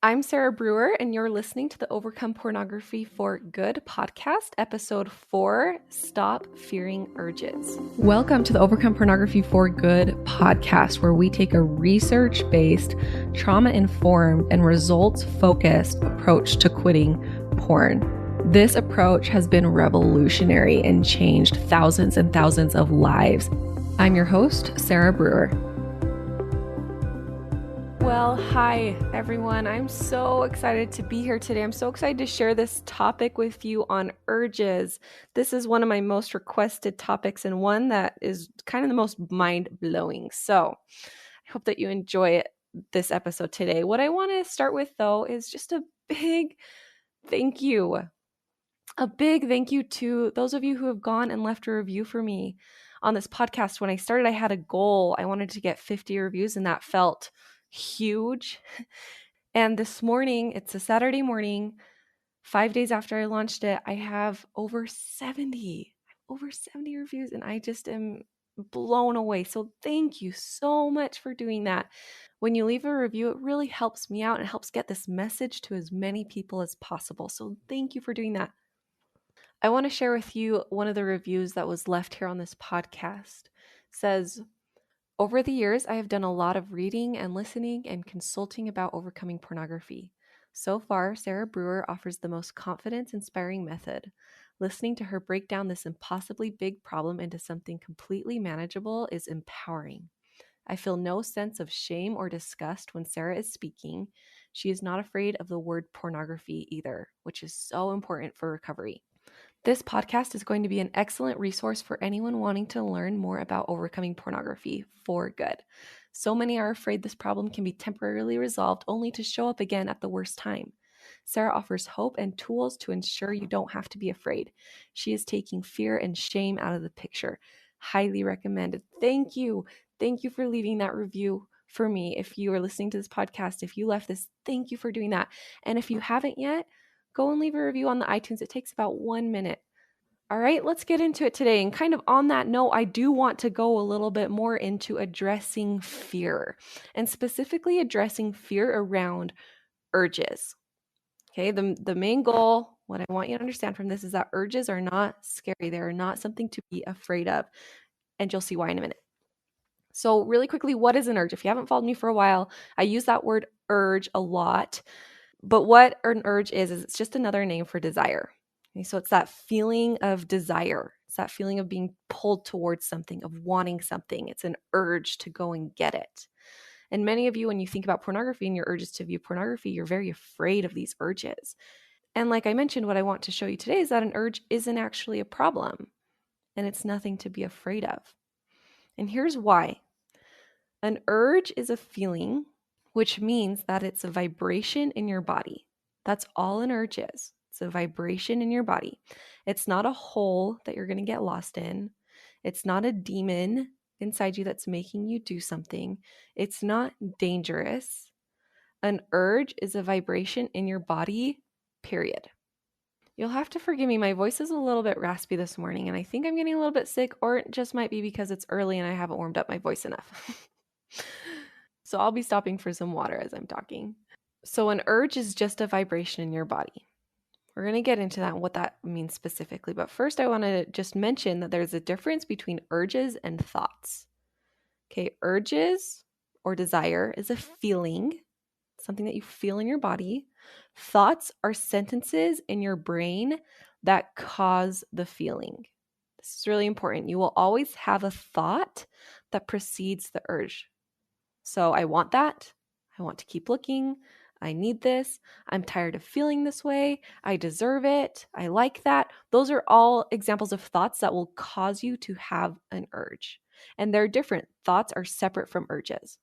I'm Sarah Brewer, and you're listening to the Overcome Pornography for Good podcast, episode 4, Stop Fearing Urges. Welcome to the Overcome Pornography for Good podcast, where we take a research-based, trauma-informed, and results-focused approach to quitting porn. This approach has been revolutionary and changed thousands and thousands of lives. I'm your host, Sarah Brewer. Well, hi everyone. I'm so excited to be here today. I'm so excited to share this topic with you on urges. This is one of my most requested topics and one that is kind of the most mind-blowing. So I hope that you enjoy this episode today. What I want to start with, though, is just a big thank you. A big thank you to those of you who have gone and left a review for me on this podcast. When I started, I had a goal. I wanted to get 50 reviews, and that felt huge. And this morning, it's a Saturday morning, 5 days after I launched it, I have over 70 reviews, and I just am blown away. So thank you so much for doing that. When you leave a review, it really helps me out and helps get this message to as many people as possible. So thank you for doing that. I want to share with you one of the reviews that was left here on this podcast. It says, over the years, I have done a lot of reading and listening and consulting about overcoming pornography. So far, Sarah Brewer offers the most confidence-inspiring method. Listening to her break down this impossibly big problem into something completely manageable is empowering. I feel no sense of shame or disgust when Sarah is speaking. She is not afraid of the word pornography either, which is so important for recovery. This podcast is going to be an excellent resource for anyone wanting to learn more about overcoming pornography for good. So many are afraid this problem can be temporarily resolved only to show up again at the worst time. Sarah offers hope and tools to ensure you don't have to be afraid. She is taking fear and shame out of the picture. Highly recommended. Thank you. Thank you for leaving that review for me. If you are listening to this podcast, if you left this, thank you for doing that. And if you haven't yet, go and leave a review on the iTunes. It takes about 1 minute. All right, let's get into it today. And kind of on that note, I do want to go a little bit more into addressing fear, and specifically addressing fear around urges. Okay, the main goal, what I want you to understand from this is that urges are not scary. They are not something to be afraid of. And you'll see why in a minute. So really quickly, what is an urge? If you haven't followed me for a while, I use that word urge a lot. But what an urge is it's just another name for desire. Okay, so it's that feeling of desire. It's that feeling of being pulled towards something, of wanting something. It's an urge to go and get it. And many of you, when you think about pornography and your urges to view pornography, you're very afraid of these urges. And like I mentioned, what I want to show you today is that an urge isn't actually a problem, and it's nothing to be afraid of. And here's why. An urge is a feeling, which means that it's a vibration in your body. That's all an urge is. It's a vibration in your body. It's not a hole that you're going to get lost in. It's not a demon inside you that's making you do something. It's not dangerous. An urge is a vibration in your body, period. You'll have to forgive me. My voice is a little bit raspy this morning, and I think I'm getting a little bit sick, or it just might be because it's early and I haven't warmed up my voice enough. So I'll be stopping for some water as I'm talking. So an urge is just a vibration in your body. We're going to get into that and what that means specifically. But first, I want to just mention that there's a difference between urges and thoughts. Okay, urges or desire is a feeling, something that you feel in your body. Thoughts are sentences in your brain that cause the feeling. This is really important. You will always have a thought that precedes the urge. So I want that. I want to keep looking. I need this. I'm tired of feeling this way. I deserve it. I like that. Those are all examples of thoughts that will cause you to have an urge. And they're different. Thoughts are separate from urges.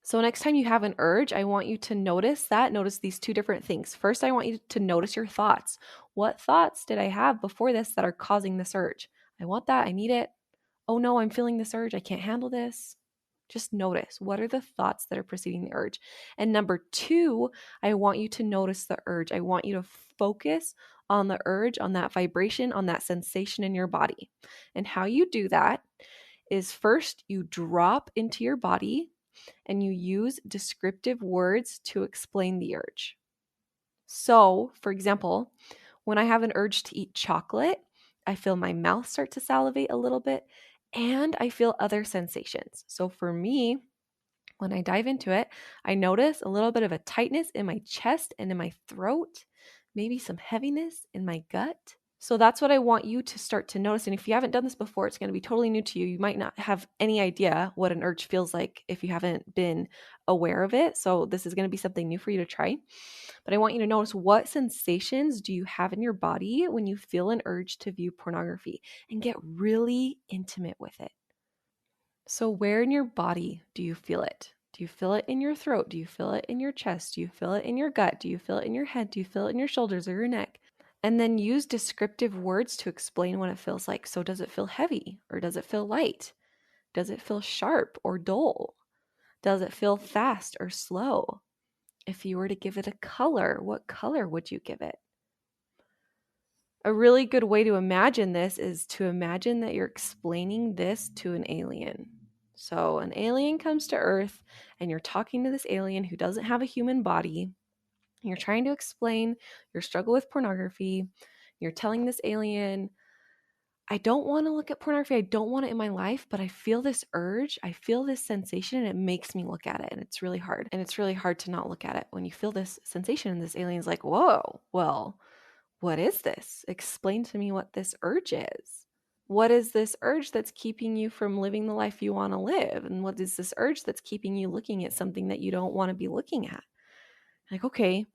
So next time you have an urge, I want you to notice these two different things. First, I want you to notice your thoughts. What thoughts did I have before this that are causing this urge? I want that. I need it. Oh no, I'm feeling this urge. I can't handle this. Just notice, what are the thoughts that are preceding the urge? And number 2, I want you to notice the urge. I want you to focus on the urge, on that vibration, on that sensation in your body. And how you do that is first you drop into your body and you use descriptive words to explain the urge. So, for example, when I have an urge to eat chocolate, I feel my mouth start to salivate a little bit and I feel other sensations. So, for me, when I dive into it, I notice a little bit of a tightness in my chest and in my throat, maybe some heaviness in my gut. So that's what I want you to start to notice. And if you haven't done this before, it's going to be totally new to you. You might not have any idea what an urge feels like if you haven't been aware of it. So this is going to be something new for you to try. But I want you to notice, what sensations do you have in your body when you feel an urge to view pornography, and get really intimate with it. So where in your body do you feel it? Do you feel it in your throat? Do you feel it in your chest? Do you feel it in your gut? Do you feel it in your head? Do you feel it in your shoulders or your neck? And then use descriptive words to explain what it feels like. So does it feel heavy or does it feel light? Does it feel sharp or dull? Does it feel fast or slow? If you were to give it a color, what color would you give it? A really good way to imagine this is to imagine that you're explaining this to an alien. So an alien comes to Earth and you're talking to this alien who doesn't have a human body. You're trying to explain your struggle with pornography. You're telling this alien, I don't want to look at pornography. I don't want it in my life, but I feel this urge. I feel this sensation and it makes me look at it. And it's really hard. And it's really hard to not look at it when you feel this sensation. And this alien's like, whoa, well, what is this? Explain to me what this urge is. What is this urge that's keeping you from living the life you want to live? And what is this urge that's keeping you looking at something that you don't want to be looking at? Like, okay,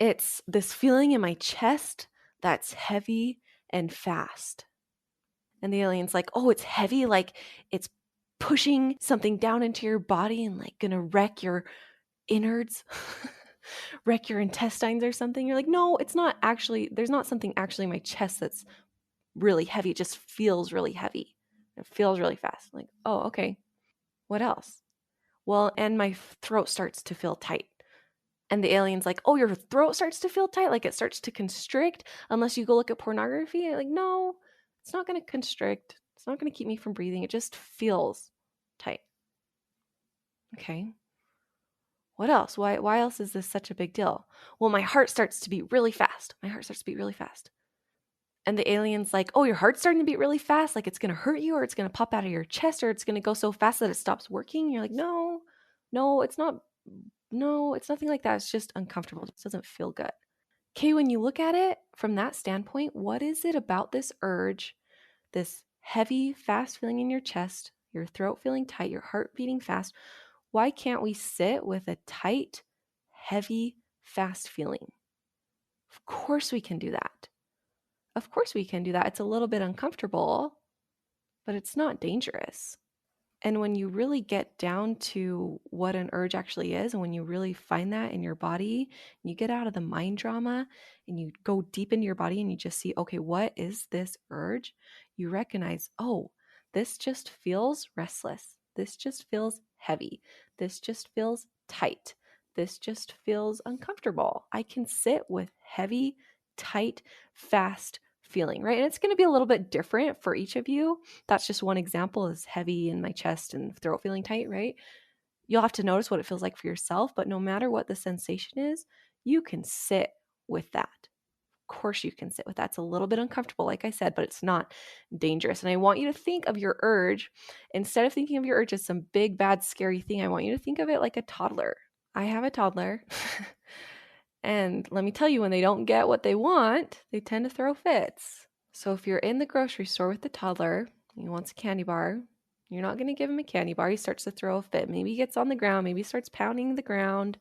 it's this feeling in my chest that's heavy and fast. And the alien's like, oh, it's heavy, like it's pushing something down into your body and like gonna wreck your innards, wreck your intestines or something. You're like, no, it's not actually, there's not something actually in my chest that's really heavy. It just feels really heavy. It feels really fast. I'm like, oh, okay. What else? Well, and my throat starts to feel tight. And the alien's like, oh, your throat starts to feel tight? Like it starts to constrict unless you go look at pornography? And like, no, it's not going to constrict. It's not going to keep me from breathing. It just feels tight. Okay. What else? Why else is this such a big deal? Well, my heart starts to beat really fast. My heart starts to beat really fast. And the alien's like, oh, your heart's starting to beat really fast. Like it's going to hurt you, or it's going to pop out of your chest, or it's going to go so fast that it stops working. You're like, no, it's not. No, it's nothing like that. It's just uncomfortable. It doesn't feel good. Okay, when you look at it from that standpoint, what is it about this urge, this heavy, fast feeling in your chest, your throat feeling tight, your heart beating fast? Why can't we sit with a tight, heavy, fast feeling? Of course we can do that. Of course we can do that. It's a little bit uncomfortable, but it's not dangerous. And when you really get down to what an urge actually is, and when you really find that in your body, and you get out of the mind drama and you go deep into your body and you just see, okay, what is this urge? You recognize, oh, this just feels restless. This just feels heavy. This just feels tight. This just feels uncomfortable. I can sit with heavy, tight, fast feeling, right? And it's going to be a little bit different for each of you. That's just one example, is heavy in my chest and throat feeling tight, right? You'll have to notice what it feels like for yourself, but no matter what the sensation is, you can sit with that. Of course you can sit with that. It's a little bit uncomfortable, like I said, but it's not dangerous. And I want you to think of your urge, instead of thinking of your urge as some big, bad, scary thing, I want you to think of it like a toddler. I have a toddler. And let me tell you, when they don't get what they want, they tend to throw fits. So if you're in the grocery store with the toddler, he wants a candy bar, you're not going to give him a candy bar. He starts to throw a fit. Maybe he gets on the ground. Maybe he starts pounding the ground.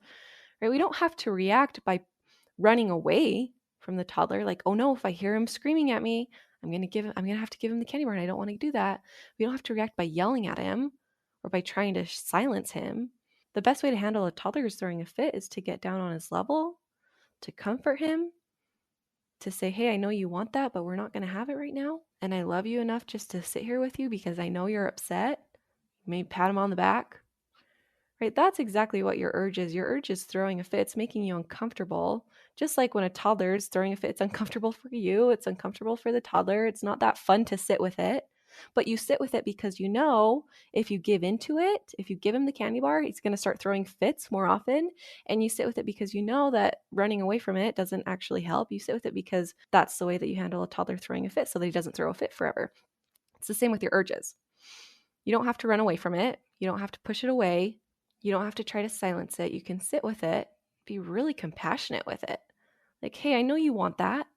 Right? We don't have to react by running away from the toddler. Like, oh no, if I hear him screaming at me, I'm going to have to give him the candy bar, and I don't want to do that. We don't have to react by yelling at him or by trying to silence him. The best way to handle a toddler who's throwing a fit is to get down on his level, to comfort him, to say, hey, I know you want that, but we're not going to have it right now. And I love you enough just to sit here with you because I know you're upset. Maybe pat him on the back. Right? That's exactly what your urge is. Your urge is throwing a fit. It's making you uncomfortable. Just like when a toddler is throwing a fit, it's uncomfortable for you. It's uncomfortable for the toddler. It's not that fun to sit with it. But you sit with it because you know if you give into it, if you give him the candy bar, he's going to start throwing fits more often. And you sit with it because you know that running away from it doesn't actually help. You sit with it because that's the way that you handle a toddler throwing a fit so that he doesn't throw a fit forever. It's the same with your urges. You don't have to run away from it. You don't have to push it away. You don't have to try to silence it. You can sit with it, be really compassionate with it. Like, hey, I know you want that.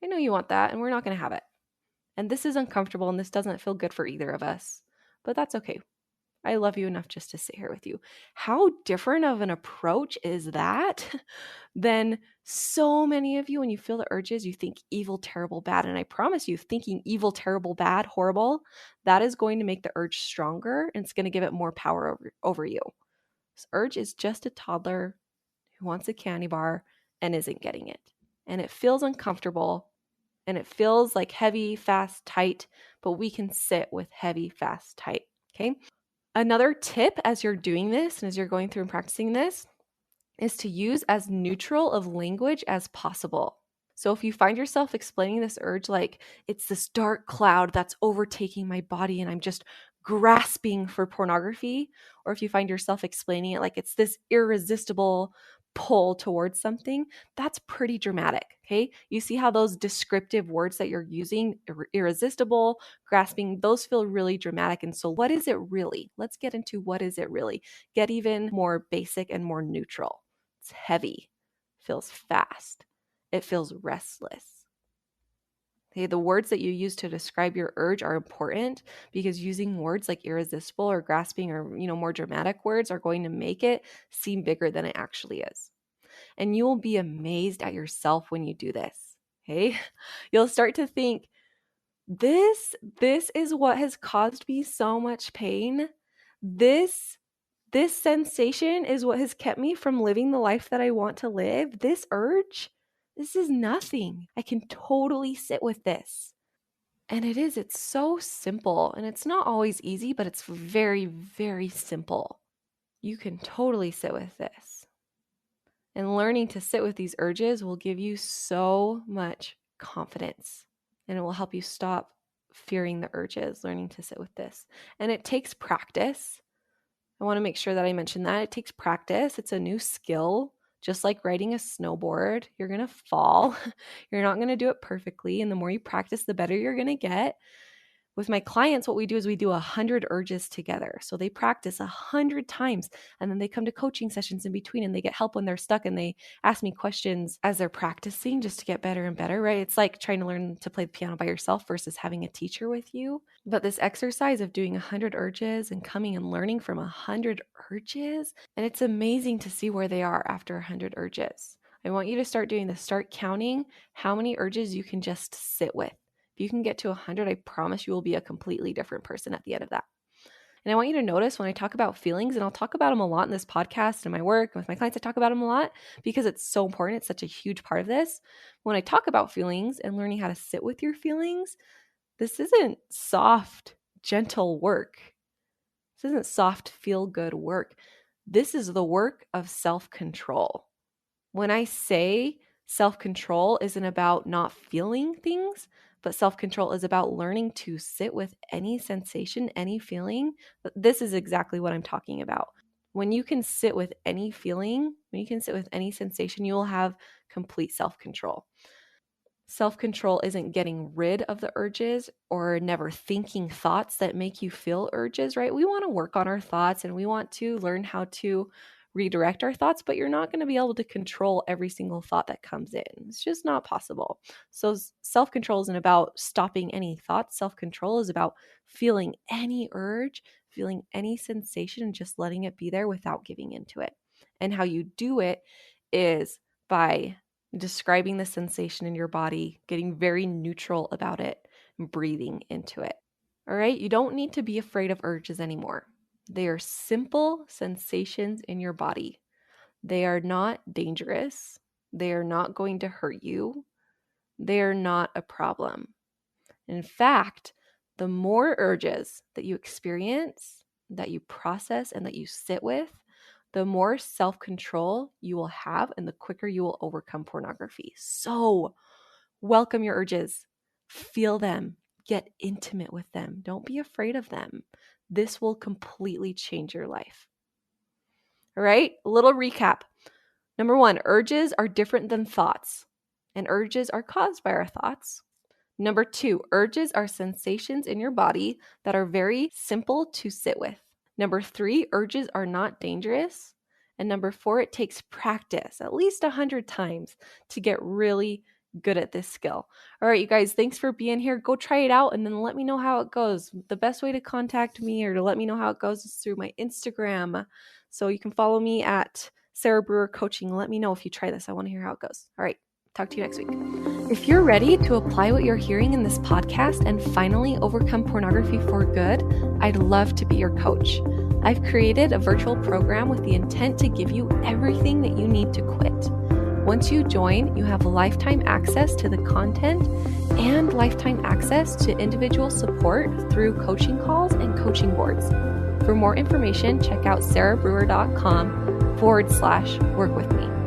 I know you want that, and we're not going to have it. And this is uncomfortable, and this doesn't feel good for either of us. But that's okay. I love you enough just to sit here with you. How different of an approach is that than so many of you, when you feel the urges, you think evil, terrible, bad. And I promise you, thinking evil, terrible, bad, horrible, that is going to make the urge stronger and it's going to give it more power over you. This urge is just a toddler who wants a candy bar and isn't getting it. And it feels uncomfortable and it feels like heavy, fast, tight, but we can sit with heavy, fast, tight. Okay. Another tip as you're doing this and as you're going through and practicing this is to use as neutral of language as possible. So if you find yourself explaining this urge like it's this dark cloud that's overtaking my body and I'm just grasping for pornography, or if you find yourself explaining it like it's this irresistible pull towards something, that's pretty dramatic, okay? You see how those descriptive words that you're using, irresistible, grasping, those feel really dramatic. And so what is it really? Let's get into what is it really? Get even more basic and more neutral. It's heavy, feels fast, it feels restless. Okay, the words that you use to describe your urge are important because using words like irresistible or grasping or more dramatic words are going to make it seem bigger than it actually is. And you will be amazed at yourself when you do this. Okay? You'll start to think, this is what has caused me so much pain. This sensation is what has kept me from living the life that I want to live. This urge, this is nothing. I can totally sit with this. And it's so simple. And it's not always easy, but it's very, very simple. You can totally sit with this. And learning to sit with these urges will give you so much confidence. And it will help you stop fearing the urges, learning to sit with this. And it takes practice. I want to make sure that I mention that. It takes practice. It's a new skill. Just like riding a snowboard, you're going to fall. You're not going to do it perfectly. And the more you practice, the better you're going to get. With my clients, what we do is we do 100 urges together. So they practice 100 times and then they come to coaching sessions in between and they get help when they're stuck and they ask me questions as they're practicing just to get better and better, right? It's like trying to learn to play the piano by yourself versus having a teacher with you. But this exercise of doing 100 urges and coming and learning from 100 urges, and it's amazing to see where they are after 100 urges. I want you to start doing this. Start counting how many urges you can just sit with. If you can get to 100, I promise you will be a completely different person at the end of that. And I want you to notice when I talk about feelings, and I'll talk about them a lot in this podcast and my work and with my clients, I talk about them a lot because it's so important. It's such a huge part of this. When I talk about feelings and learning how to sit with your feelings, this isn't soft, gentle work. This isn't soft, feel-good work. This is the work of self-control. When I say self-control isn't about not feeling things, but self-control is about learning to sit with any sensation, any feeling. This is exactly what I'm talking about. When you can sit with any feeling, when you can sit with any sensation, you will have complete self-control. Self-control isn't getting rid of the urges or never thinking thoughts that make you feel urges, right? We want to work on our thoughts and we want to learn how to redirect our thoughts, but you're not going to be able to control every single thought that comes in. It's just not possible. So self-control isn't about stopping any thoughts. Self-control is about feeling any urge, feeling any sensation, and just letting it be there without giving into it. And how you do it is by describing the sensation in your body, getting very neutral about it, and breathing into it. All right, you don't need to be afraid of urges anymore. They are simple sensations in your body. They are not dangerous. They are not going to hurt you. They are not a problem. In fact, the more urges that you experience, that you process, and that you sit with, the more self-control you will have and the quicker you will overcome pornography. So welcome your urges. Feel them. Get intimate with them. Don't be afraid of them. This will completely change your life. All right, a little recap. Number 1, urges are different than thoughts, and urges are caused by our thoughts. Number 2, urges are sensations in your body that are very simple to sit with. Number 3, urges are not dangerous. And number 4, it takes practice, at least 100 times, to get really good at this skill. All right, you guys, thanks for being here. Go try it out and then let me know how it goes. The best way to contact me or to let me know how it goes is through my Instagram. So you can follow me at Sarah Brewer Coaching. Let me know if you try this. I want to hear how it goes. All right, talk to you next week. If you're ready to apply what you're hearing in this podcast and finally overcome pornography for good, I'd love to be your coach. I've created a virtual program with the intent to give you everything that you need to quit. Once you join, you have lifetime access to the content and lifetime access to individual support through coaching calls and coaching boards. For more information, check out sarahbrewer.com/work with me.